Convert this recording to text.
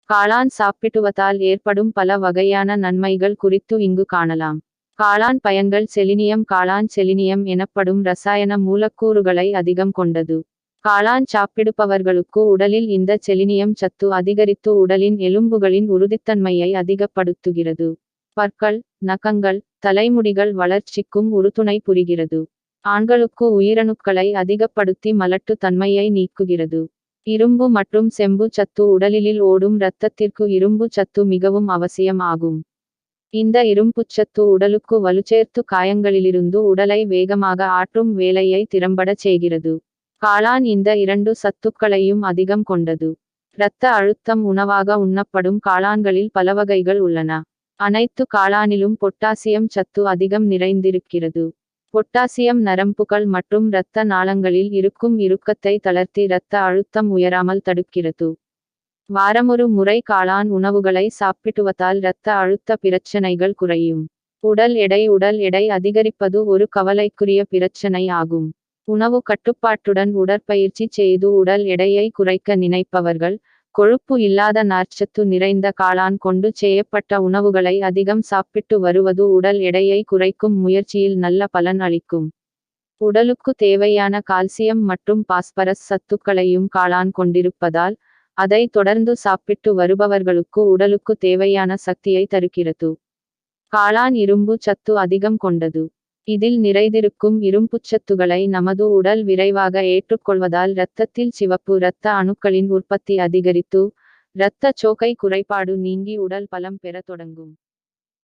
காளான் சாப்பிடுவதால் ஏற்படும் பல வகையான நன்மைகள் குறித்து இங்கு காணலாம். காளான் பயன்கள். செலினியம். காளான் செலினியம் எனப்படும் ரசாயன மூலக்கூறுகளை அதிகம் கொண்டது. காளான் சாப்பிடுபவர்களுக்கு உடலில் இந்த செலினியம் சத்து அதிகரித்து உடலின் எலும்புகளின் உறுதித்தன்மையை அதிகப்படுத்துகிறது. பற்கள், நகங்கள், தலைமுடிகள் வளர்ச்சிக்கும் உறுதுணை புரிகிறது. ஆண்களுக்கு உயிரணுக்களை அதிகப்படுத்தி மலட்டு தன்மையை நீக்குகிறது. இரும்பு மற்றும் செம்பு சத்து. உடலில் ஓடும் இரத்தத்திற்கு இரும்பு சத்து மிகவும் அவசியம் ஆகும். இந்த இரும்புச்சத்து உடலுக்கு வலுச்சேர்த்து காயங்களிலிருந்து உடலை வேகமாக ஆற்றும் வேலையை திறம்பட செய்கிறது. காளான் இந்த இரண்டு சத்துக்களையும் அதிகம் கொண்டது. இரத்த அழுத்தம். உணவாக உண்ணப்படும் காளான்களில் பல வகைகள் உள்ளன. அனைத்து காளானிலும் பொட்டாசியம் சத்து அதிகம் நிறைந்திருக்கிறது. பொட்டாசியம் நரம்புகள் மற்றும் இரத்த நாளங்களில் இருக்கும் இறுக்கத்தை தளர்த்தி இரத்த அழுத்தம் உயராமல் தடுக்கிறது. வாரமொரு முறை காளான் உணவுகளை சாப்பிடுவதால் இரத்த அழுத்த பிரச்சனைகள் குறையும். உடல் எடை. உடல் எடை அதிகரிப்பது ஒரு கவலைக்குரிய பிரச்சனை ஆகும். உணவு கட்டுப்பாட்டுடன் உடற்பயிற்சி செய்து உடல் எடையை குறைக்க நினைப்பவர்கள், கொழுப்பு இல்லாத நார்ச்சத்து நிறைந்த காளான் கொண்டு செய்யப்பட்ட உணவுகளை அதிகம் சாப்பிட்டு வருவது உடல் எடையை குறைக்கும் முயற்சியில் நல்ல பலன் அளிக்கும். உடலுக்கு தேவையான கால்சியம் மற்றும் பாஸ்பரஸ் சத்துக்களையும் காளான் கொண்டிருப்பதால், அதை தொடர்ந்து சாப்பிட்டு வருபவர்களுக்கு உடலுக்கு தேவையான சக்தியை தருகிறது. காளான் இரும்பு சத்து அதிகம் கொண்டது. இதில் நிறைந்திருக்கும் இரும்புச்சத்துகளை நமது உடல் விரைவாக ஏற்றுக்கொள்வதால் இரத்தத்தில் சிவப்பு இரத்த அணுக்களின் உற்பத்தி அதிகரித்து, இரத்த சோகை குறைபாடு நீங்கி உடல் பலம் பெற தொடங்கும்.